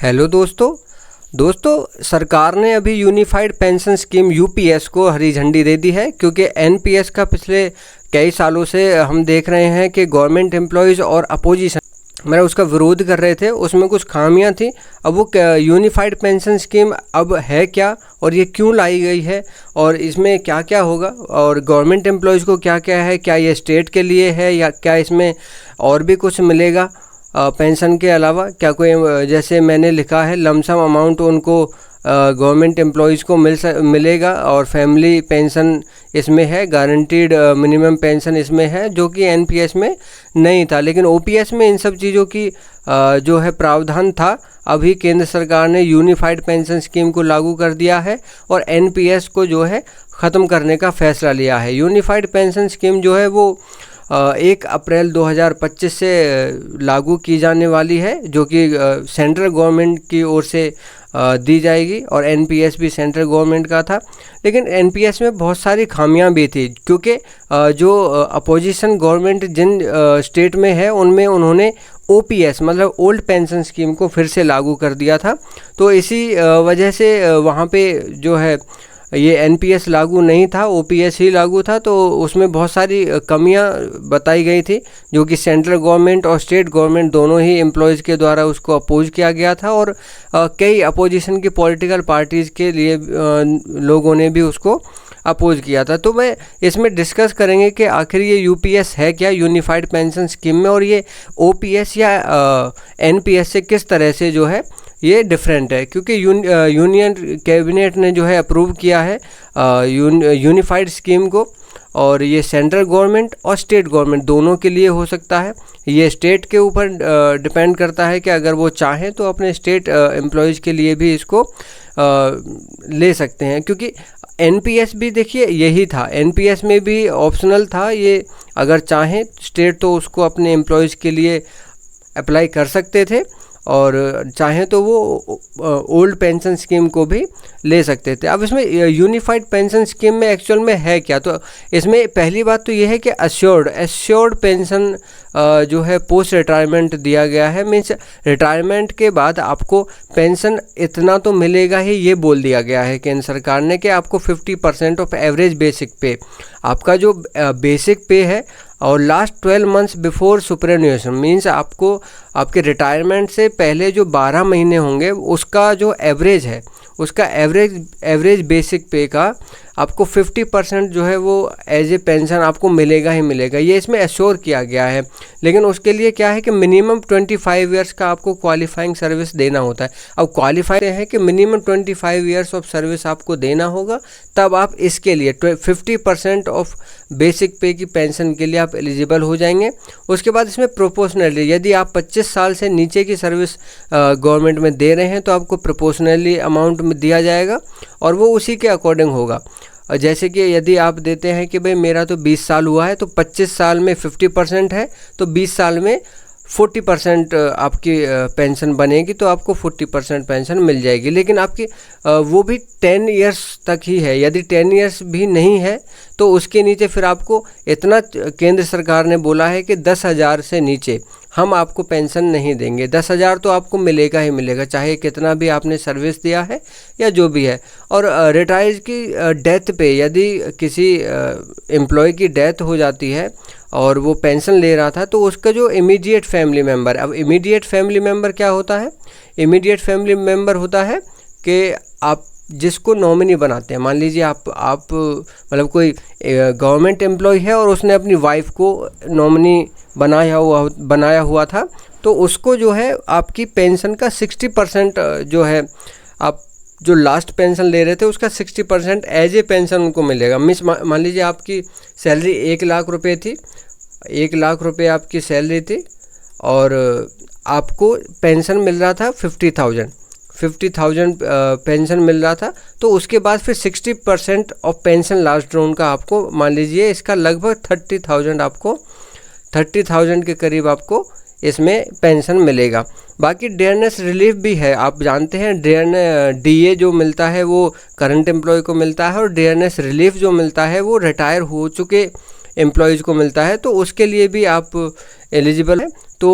Hello दोस्तों सरकार ने अभी यूनिफाइड पेंशन स्कीम यूपीएस को हरी झंडी दे दी है, क्योंकि एनपीएस का पिछले कई सालों से हम देख रहे हैं कि गवर्नमेंट एम्प्लॉयज़ और अपोजिशन उसका विरोध कर रहे थे। उसमें कुछ खामियां थी। अब वो यूनिफाइड पेंशन स्कीम अब है क्या और ये क्यों लाई गई है और इसमें क्या क्या होगा और गवर्नमेंट एम्प्लॉयज़ को क्या क्या है, क्या ये स्टेट के लिए है या क्या इसमें और भी कुछ मिलेगा पेंशन के अलावा, क्या कोई जैसे मैंने लिखा है लमसम अमाउंट उनको गवर्नमेंट एम्प्लॉयज़ को मिलेगा और फैमिली पेंशन इसमें है, गारंटीड मिनिमम पेंशन इसमें है, जो कि एनपीएस में नहीं था। लेकिन ओपीएस में इन सब चीज़ों की जो है प्रावधान था। अभी केंद्र सरकार ने यूनिफाइड पेंशन स्कीम को लागू कर दिया है और एनपीएस को जो है ख़त्म करने का फैसला लिया है। यूनिफाइड पेंशन स्कीम जो है वो 1 अप्रैल 2025 से लागू की जाने वाली है, जो कि सेंट्रल गवर्नमेंट की ओर से दी जाएगी और एनपीएस भी सेंट्रल गवर्नमेंट का था। लेकिन एनपीएस में बहुत सारी खामियां भी थी, क्योंकि जो अपोजिशन गवर्नमेंट जिन स्टेट में है उनमें उन्होंने ओपीएस मतलब ओल्ड पेंशन स्कीम को फिर से लागू कर दिया था। तो इसी वजह से वहाँ पे जो है ये एनपीएस लागू नहीं था, ओपीएस ही लागू था। तो उसमें बहुत सारी कमियां बताई गई थी, जो कि सेंट्रल गवर्नमेंट और स्टेट गवर्नमेंट दोनों ही एम्प्लॉयज़ के द्वारा उसको अपोज किया गया था और कई अपोजिशन की पॉलिटिकल पार्टीज़ के लिए लोगों ने भी उसको अपोज किया था। तो मैं इसमें डिस्कस करेंगे कि आखिर ये यूपीएस है क्या यूनिफाइड पेंशन स्कीम में, और ये ओपीएस या एनपीएस से किस तरह से जो है ये डिफरेंट है। क्योंकि यूनियन कैबिनेट ने जो है अप्रूव किया है यूनिफाइड स्कीम को, और ये सेंट्रल गवर्नमेंट और स्टेट गवर्नमेंट दोनों के लिए हो सकता है। ये स्टेट के ऊपर डिपेंड करता है कि अगर वो चाहें तो अपने स्टेट एम्प्लॉयज़ के लिए भी इसको ले सकते हैं। क्योंकि एनपीएस भी देखिए यही था, एनपीएस में भी ऑप्शनल था। ये अगर चाहें स्टेट तो उसको अपने एम्प्लॉयज़ के लिए अप्लाई कर सकते थे और चाहें तो वो ओल्ड पेंशन स्कीम को भी ले सकते थे। अब इसमें यूनिफाइड पेंशन स्कीम में एक्चुअल में है क्या, तो इसमें पहली बात तो ये है कि एश्योर्ड पेंशन जो है पोस्ट रिटायरमेंट दिया गया है। मीन्स रिटायरमेंट के बाद आपको पेंशन इतना तो मिलेगा ही, ये बोल दिया गया है केंद्र सरकार ने कि आपको 50% ऑफ एवरेज बेसिक पे, आपका जो बेसिक पे है और last 12 months before superannuation, means आपको आपके रिटायरमेंट से पहले जो 12 महीने होंगे उसका जो एवरेज है, उसका एवरेज बेसिक पे का आपको 50% जो है वो एज ए पेंशन आपको मिलेगा ही मिलेगा। ये इसमें एश्योर किया गया है। लेकिन उसके लिए क्या है कि मिनिमम 25 ईयर्स का आपको क्वालिफाइंग सर्विस देना होता है। अब क्वालिफाई है कि मिनिमम 25 ईयर्स ऑफ सर्विस आपको देना होगा, तब आप इसके लिए 50% ऑफ बेसिक पे की पेंशन के लिए आप एलिजिबल हो जाएंगे। उसके बाद इसमें प्रोपोर्शनली, यदि आप 25 साल से नीचे की सर्विस गवर्नमेंट में दे रहे हैं तो आपको प्रोपोर्शनली अमाउंट में दिया जाएगा और वो उसी के अकॉर्डिंग होगा। जैसे कि यदि आप देते हैं कि भाई मेरा तो 20 साल हुआ है, तो 25 साल में 50% है, तो 20 साल में 40% आपकी पेंशन बनेगी, तो आपको 40% पेंशन मिल जाएगी। लेकिन आपकी वो भी 10 ईयर्स तक ही है। यदि 10 ईयर्स भी नहीं है तो उसके नीचे फिर आपको इतना, केंद्र सरकार ने बोला है कि 10,000 से नीचे हम आपको पेंशन नहीं देंगे। 10,000 तो आपको मिलेगा ही मिलेगा, चाहे कितना भी आपने सर्विस दिया है या जो भी है। और रिटायर्ड की डेथ पे, यदि किसी एम्प्लॉय की डेथ हो जाती है और वो पेंशन ले रहा था, तो उसका जो इमीडिएट फैमिली मेम्बर, अब इमीडिएट फैमिली मेम्बर क्या होता है? इमीडिएट फैमिली मेम्बर होता है कि आप जिसको नॉमिनी बनाते हैं। मान लीजिए आप मतलब कोई गवर्नमेंट एम्प्लॉय है और उसने अपनी वाइफ को नॉमिनी बनाया हुआ था, तो उसको जो है आपकी पेंशन का 60% जो है, आप जो लास्ट पेंशन ले रहे थे उसका 60% एज ए पेंशन उनको मिलेगा। मीन्स मान लीजिए आपकी सैलरी 1 लाख रुपए थी, 1 लाख रुपए आपकी सैलरी थी और आपको पेंशन मिल रहा था 50,000 पेंशन मिल रहा था। तो उसके बाद फिर 60% ऑफ पेंशन लास्ट ड्रॉन का आपको, मान लीजिए इसका लगभग 30,000 के करीब आपको इसमें पेंशन मिलेगा। बाकी डेयरनेस रिलीफ भी है। आप जानते हैं डीए जो मिलता है वो करंट एम्प्लॉय को मिलता है, और डेयरनेस रिलीफ जो मिलता है वो रिटायर हो चुके एम्प्लॉयज़ को मिलता है, तो उसके लिए भी आप एलिजिबल हैं। तो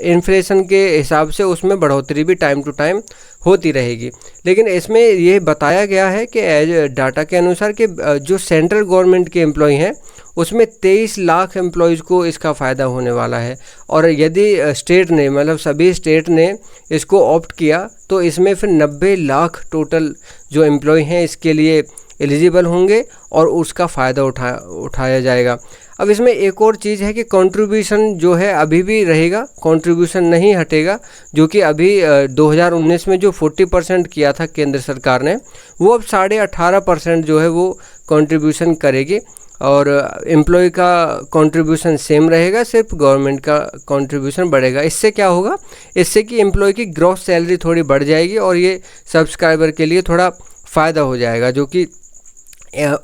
इन्फ्लेशन के हिसाब से उसमें बढ़ोतरी भी टाइम टू टाइम होती रहेगी। लेकिन इसमें ये बताया गया है कि एज डाटा के अनुसार कि जो सेंट्रल गवर्नमेंट के एम्प्लॉय हैं उसमें 23 लाख एम्प्लॉयज़ को इसका फ़ायदा होने वाला है। और यदि स्टेट ने, मतलब सभी स्टेट ने इसको ऑप्ट किया तो इसमें फिर 90 लाख टोटल जो एम्प्लॉय हैं इसके लिए एलिजिबल होंगे और उसका फ़ायदा उठाया जाएगा। अब इसमें एक और चीज़ है कि कंट्रीब्यूशन जो है अभी भी रहेगा, कंट्रीब्यूशन नहीं हटेगा, जो कि अभी 2019 में जो 40% किया था केंद्र सरकार ने, वो अब 18.5% जो है वो कंट्रीब्यूशन करेगी। और एम्प्लॉय का कंट्रीब्यूशन सेम रहेगा, सिर्फ गवर्नमेंट का कंट्रीब्यूशन बढ़ेगा। इससे क्या होगा, इससे कि एम्प्लॉय की ग्रॉस सैलरी थोड़ी बढ़ जाएगी और ये सब्सक्राइबर के लिए थोड़ा फ़ायदा हो जाएगा, जो कि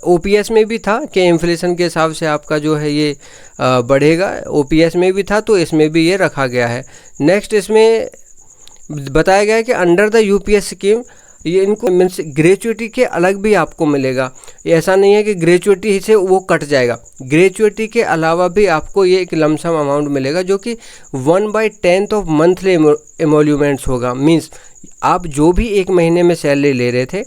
ओपीएस में भी था कि इन्फ्लेशन के हिसाब से आपका जो है ये बढ़ेगा। ओपीएस में भी था तो इसमें भी ये रखा गया है। नेक्स्ट इसमें बताया गया है कि अंडर द यूपीएस स्कीम ये इनको मीन्स ग्रेचुइटी के अलग भी आपको मिलेगा। ऐसा नहीं है कि ग्रेचुइटी से वो कट जाएगा, ग्रेचुइटी के अलावा भी आपको ये एक लमसम अमाउंट मिलेगा जो कि 1/10 ऑफ मंथली एमोल्यूमेंट्स होगा। मीन्स आप जो भी एक महीने में सैलरी ले रहे थे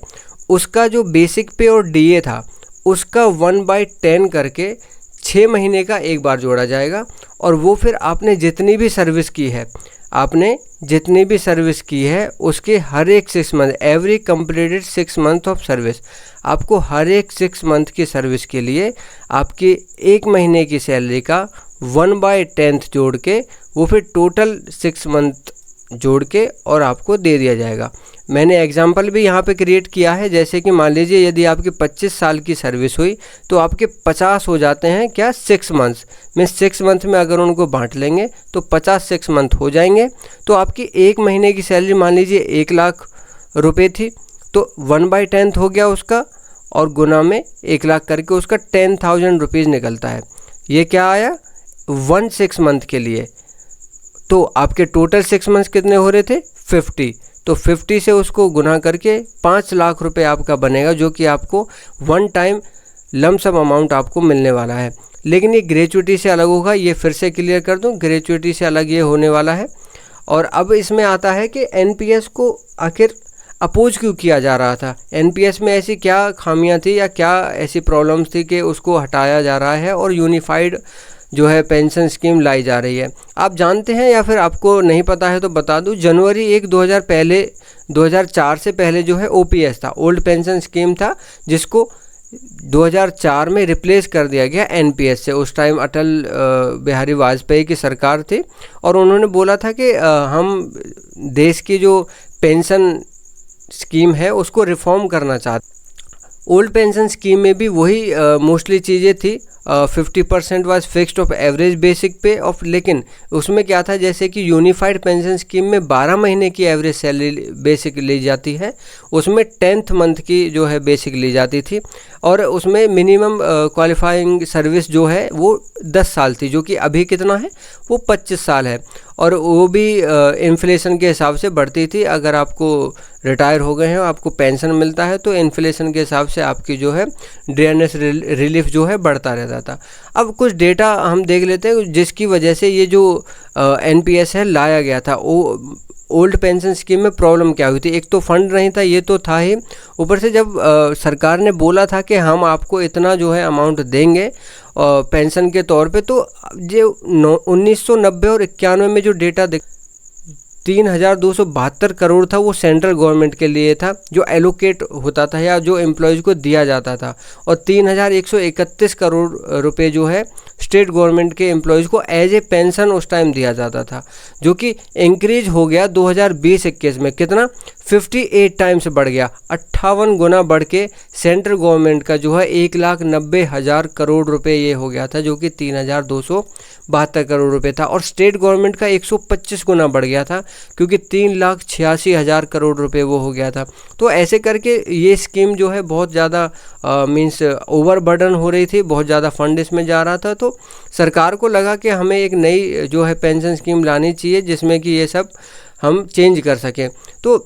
उसका जो बेसिक पे और डीए था उसका 1/10 करके 6 महीने का एक बार जोड़ा जाएगा। और वो फिर आपने जितनी भी सर्विस की है उसके हर एक 6 month, every completed 6 month of service, आपको हर एक 6 मंथ की सर्विस के लिए आपकी एक महीने की सैलरी का 1/10 जोड़ के वो फिर टोटल 6 मंथ जोड़ के और आपको दे दिया जाएगा। मैंने एग्जाम्पल भी यहाँ पे क्रिएट किया है, जैसे कि मान लीजिए यदि आपकी 25 साल की सर्विस हुई तो आपके 50 हो जाते हैं क्या 6 मंथ्स में, 6 मंथ में अगर उनको बांट लेंगे तो 50 6 मंथ हो जाएंगे। तो आपकी एक महीने की सैलरी मान लीजिए 1 लाख रुपए थी तो 1/10 हो गया उसका और गुना में 1 लाख करके उसका 10,000 रुपीज़ निकलता है। ये क्या आया 6 मंथ के लिए। तो आपके टोटल 6 मंथ्स कितने हो रहे थे 50, तो 50 से उसको गुना करके 5 लाख रुपए आपका बनेगा, जो कि आपको वन टाइम लमसम अमाउंट आपको मिलने वाला है। लेकिन ये ग्रेचुइटी से अलग होगा, ये फिर से क्लियर कर दूं, ग्रेचुइटी से अलग ये होने वाला है। और अब इसमें आता है कि एनपीएस को आखिर अपोज क्यों किया जा रहा था, एनपीएस में ऐसी क्या खामियां थी या क्या ऐसी प्रॉब्लम्स थी कि उसको हटाया जा रहा है और यूनिफाइड जो है पेंशन स्कीम लाई जा रही है। आप जानते हैं या फिर आपको नहीं पता है तो बता दूं, जनवरी 1 2004 से पहले जो है ओपीएस था, ओल्ड पेंशन स्कीम था, जिसको 2004 में रिप्लेस कर दिया गया एनपीएस से। उस टाइम अटल बिहारी वाजपेयी की सरकार थी और उन्होंने बोला था कि हम देश की जो पेंशन स्कीम है उसको रिफॉर्म करना चाहते। ओल्ड पेंशन स्कीम में भी वही मोस्टली चीज़ें थी, 50% was fixed of average basic पे ऑफ, लेकिन उसमें क्या था जैसे कि यूनिफाइड पेंशन स्कीम में 12 महीने की एवरेज सैलरी बेसिक ली जाती है, उसमें 10th मंथ की जो है बेसिक ली जाती थी और उसमें मिनिमम क्वालिफाइंग सर्विस जो है वो 10 साल थी, जो कि अभी कितना है वो 25 साल है। और वो भी इन्फ्लेशन के हिसाब से बढ़ती थी। अगर आपको रिटायर हो गए हैं आपको पेंशन मिलता है तो इन्फ्लेशन के हिसाब से आपकी जो है ड्रेनेस रिलीफ जो है बढ़ता रहता था। अब कुछ डेटा हम देख लेते हैं जिसकी वजह से ये जो एनपीएस है लाया गया था। वो ओल्ड पेंशन स्कीम में प्रॉब्लम क्या हुई थी, एक तो फंड नहीं था, ये तो था ही, ऊपर से जब सरकार ने बोला था कि हम आपको इतना जो है अमाउंट देंगे पेंशन के तौर पे, तो जो 1990 और 91 में जो डेटा 3,272 करोड़ था वो सेंट्रल गवर्नमेंट के लिए था जो एलोकेट होता था या जो एम्प्लॉयज़ को दिया जाता था, और 3,131 करोड़ रुपए जो है स्टेट गवर्नमेंट के एम्प्लॉयज़ को एज ए पेंशन उस टाइम दिया जाता था, जो कि इंक्रीज हो गया 2020-21 में। कितना 58 टाइम्स बढ़ गया, 58 गुना बढ़ के सेंट्रल गवर्नमेंट का जो है 1,90,000 करोड़ रुपए ये हो गया था, जो कि 3,272 करोड़ रुपए था। और स्टेट गवर्नमेंट का 125 गुना बढ़ गया था क्योंकि 3,86,000 करोड़ रुपए वो हो गया था। तो ऐसे करके ये स्कीम जो है बहुत ज़्यादा मीन्स ओवरबर्डन हो रही थी, बहुत ज़्यादा फंड इसमें जा रहा था। तो सरकार को लगा कि हमें एक नई जो है पेंशन स्कीम लानी चाहिए जिसमें कि ये सब हम चेंज कर सकें। तो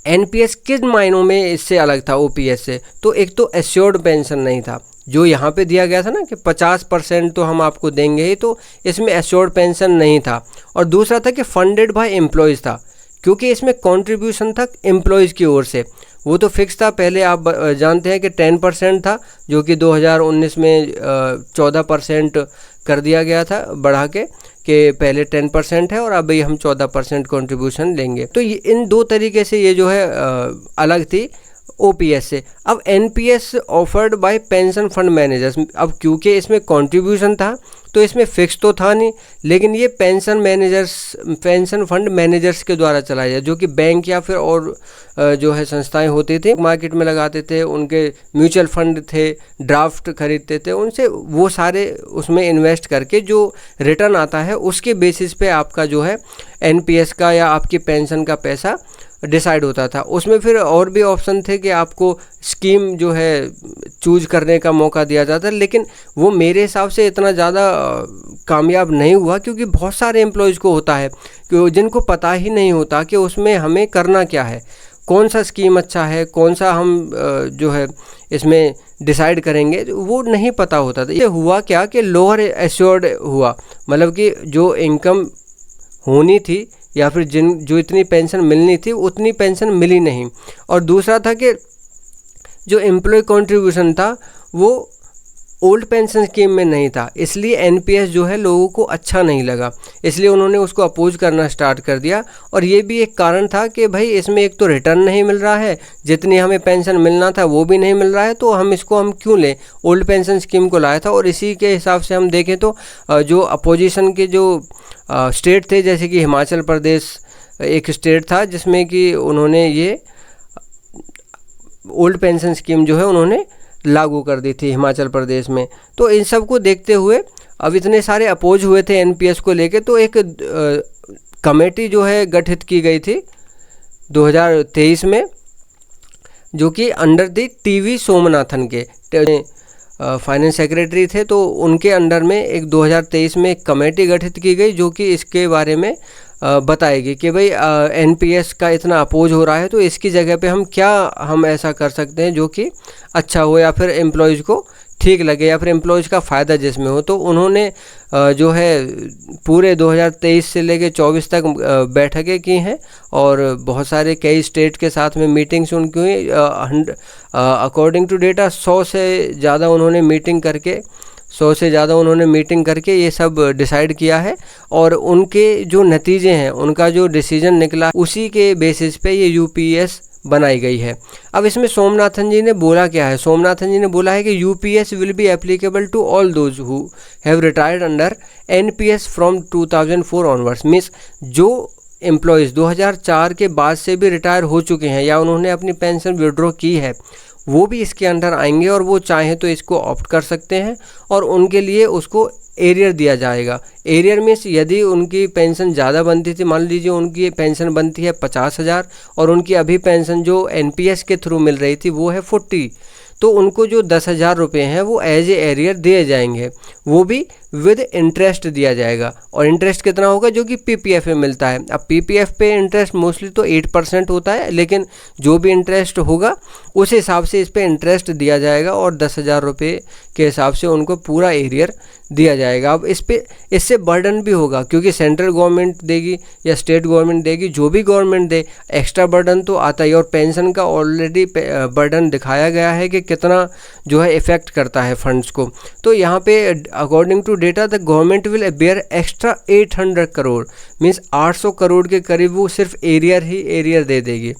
एनपीएस किन मायनों में इससे अलग था ओपीएस से, तो एक तो एश्योर्ड पेंशन नहीं था, जो यहाँ पे दिया गया था ना कि 50% तो हम आपको देंगे ही, तो इसमें एश्योर्ड पेंशन नहीं था। और दूसरा था कि फंडेड बाय एम्प्लॉयज़ था, क्योंकि इसमें कंट्रीब्यूशन था एम्प्लॉयज़ की ओर से। वो तो फिक्स था, पहले आप जानते हैं कि 10% था, जो कि 2019 में 14% कर दिया गया था बढ़ा के, कि पहले 10% है और अब हम 14% कंट्रीब्यूशन लेंगे। तो ये इन दो तरीके से ये जो है अलग थी ओपीएस से। अब NPS offered by pension fund managers, अब क्योंकि इसमें कंट्रीब्यूशन था तो इसमें फिक्स तो था नहीं, लेकिन ये पेंशन फंड मैनेजर्स के द्वारा चलाया जाए, जो कि बैंक या फिर और जो है संस्थाएं होती थी, मार्केट में लगाते थे, उनके म्यूचुअल फंड थे, ड्राफ्ट खरीदते थे, उनसे वो सारे उसमें इन्वेस्ट करके जो रिटर्न आता है उसके बेसिस पे आपका जो है एनपीएस का या आपकी पेंशन का पैसा डिसाइड होता था। उसमें फिर और भी ऑप्शन थे कि आपको स्कीम जो है चूज करने का मौका दिया जाता है, लेकिन वो मेरे हिसाब से इतना ज़्यादा कामयाब नहीं हुआ, क्योंकि बहुत सारे एम्प्लॉयज़ को होता है कि जिनको पता ही नहीं होता कि उसमें हमें करना क्या है, कौन सा स्कीम अच्छा है, कौन सा हम जो है इसमें डिसाइड करेंगे, वो नहीं पता होता था। ये हुआ क्या कि लोअर एश्योर्ड हुआ, मतलब कि जो इनकम होनी थी या फिर जो इतनी पेंशन मिलनी थी उतनी पेंशन मिली नहीं। और दूसरा था कि जो एम्प्लॉय कंट्रीब्यूशन था वो ओल्ड पेंशन स्कीम में नहीं था, इसलिए एनपीएस जो है लोगों को अच्छा नहीं लगा, इसलिए उन्होंने उसको अपोज करना स्टार्ट कर दिया। और ये भी एक कारण था कि भाई इसमें एक तो रिटर्न नहीं मिल रहा है, जितनी हमें पेंशन मिलना था वो भी नहीं मिल रहा है, तो हम क्यों लें, ओल्ड पेंशन स्कीम को लाया था। और इसी के हिसाब से हम देखें तो जो अपोजिशन के जो स्टेट थे, जैसे कि हिमाचल प्रदेश एक स्टेट था जिसमें कि उन्होंने ये ओल्ड पेंशन स्कीम जो है उन्होंने लागू कर दी थी हिमाचल प्रदेश में। तो इन सब को देखते हुए अब इतने सारे अपोज हुए थे एनपीएस को लेके, तो एक कमेटी जो है गठित की गई थी 2023 में, जो कि अंडर दी टीवी सोमनाथन के फाइनेंस सेक्रेटरी थे, तो उनके अंडर में एक 2023 में एक कमेटी गठित की गई जो कि इसके बारे में बताएगी कि भाई एनपीएस का इतना अपोज हो रहा है तो इसकी जगह पे हम ऐसा कर सकते हैं जो कि अच्छा हो या फिर एम्प्लॉयज़ को ठीक लगे या फिर एम्प्लॉयज़ का फ़ायदा जिसमें हो। तो उन्होंने जो है पूरे 2023 से लेके 24 तक बैठकें की हैं और बहुत सारे कई स्टेट के साथ में मीटिंग्स उनकी हुई। अकॉर्डिंग टू डेटा 100 से ज़्यादा उन्होंने मीटिंग करके ये सब डिसाइड किया है, और उनके जो नतीजे हैं, उनका जो डिसीजन निकला, उसी के बेसिस पे ये यूपीएस बनाई गई है। अब इसमें सोमनाथन जी ने बोला क्या है, सोमनाथन जी ने बोला है कि UPS will be applicable to all those who have retired under NPS from 2004 onwards. Means जो एम्प्लॉयज़ 2004 के बाद से भी रिटायर हो चुके हैं या उन्होंने अपनी पेंशन विड्रॉ की है, वो भी इसके अंडर आएंगे और वो चाहें तो इसको ऑप्ट कर सकते हैं, और उनके लिए उसको एरियर दिया जाएगा। एरियर मीन्स यदि उनकी पेंशन ज़्यादा बनती थी, मान लीजिए उनकी पेंशन बनती है 50,000 और उनकी अभी पेंशन जो एनपीएस के थ्रू मिल रही थी वो है 40, तो उनको जो 10,000 रुपये हैं वो एज ए एरियर दिए जाएंगे, वो भी विद इंटरेस्ट दिया जाएगा। और इंटरेस्ट कितना होगा, जो कि पीपीएफ में मिलता है। अब पीपीएफ पे इंटरेस्ट मोस्टली तो 8% होता है, लेकिन जो भी इंटरेस्ट होगा उस हिसाब से इस पर इंटरेस्ट दिया जाएगा और 10,000 रुपये के हिसाब से उनको पूरा एरियर दिया जाएगा। अब इससे बर्डन भी होगा, क्योंकि सेंट्रल गवर्नमेंट देगी या स्टेट गवर्नमेंट देगी, जो भी गवर्नमेंट दे, एक्स्ट्रा बर्डन तो आता ही। और पेंशन का ऑलरेडी बर्डन दिखाया गया है कि कितना जो है इफ़ेक्ट करता है फंड्स को। तो यहाँ पे according to data the government will bear extra 800 crore, means 800 crore के करीब वो सिर्फ एरियर दे देगी।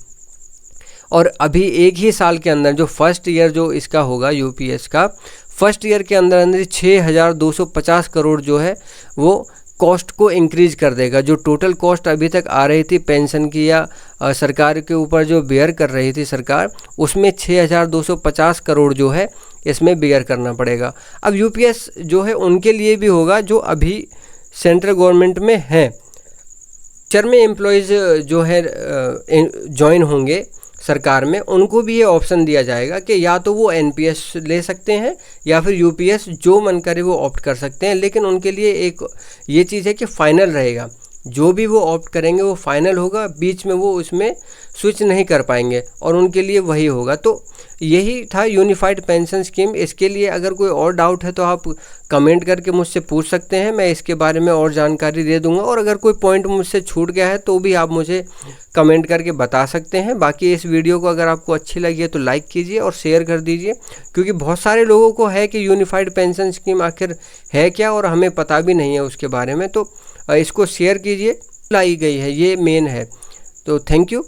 और अभी एक ही साल के अंदर जो फर्स्ट ईयर जो इसका होगा यूपीएस का, फर्स्ट ईयर के अंदर 6,250 करोड़ जो है वो कॉस्ट को इंक्रीज कर देगा। जो टोटल कॉस्ट अभी तक आ रही थी पेंशन की या सरकार के ऊपर जो बेयर कर रही थी सरकार, उसमें 6,250 करोड़ जो है इसमें बेयर करना पड़ेगा। अब यूपीएस जो है उनके लिए भी होगा जो अभी सेंट्रल गवर्नमेंट में हैं। फ्यूचर में एम्प्लॉयज़ जो है ज्वाइन होंगे सरकार में, उनको भी ये ऑप्शन दिया जाएगा कि या तो वो एनपीएस ले सकते हैं या फिर यूपीएस, जो मन करे वो ऑप्ट कर सकते हैं। लेकिन उनके लिए एक ये चीज़ है कि फाइनल रहेगा जो भी वो ऑप्ट करेंगे वो फाइनल होगा, बीच में वो उसमें स्विच नहीं कर पाएंगे और उनके लिए वही होगा। तो यही था यूनिफाइड पेंशन स्कीम। इसके लिए अगर कोई और डाउट है तो आप कमेंट करके मुझसे पूछ सकते हैं, मैं इसके बारे में और जानकारी दे दूंगा। और अगर कोई पॉइंट मुझसे छूट गया है तो भी आप मुझे कमेंट करके बता सकते हैं। बाकी इस वीडियो को अगर आपको अच्छी लगी है तो लाइक कीजिए और शेयर कर दीजिए, क्योंकि बहुत सारे लोगों को है कि यूनिफाइड पेंशन स्कीम आखिर है क्या और हमें पता भी नहीं है उसके बारे में। तो इसको शेयर कीजिए, लाई गई है ये मेन है। तो थैंक यू।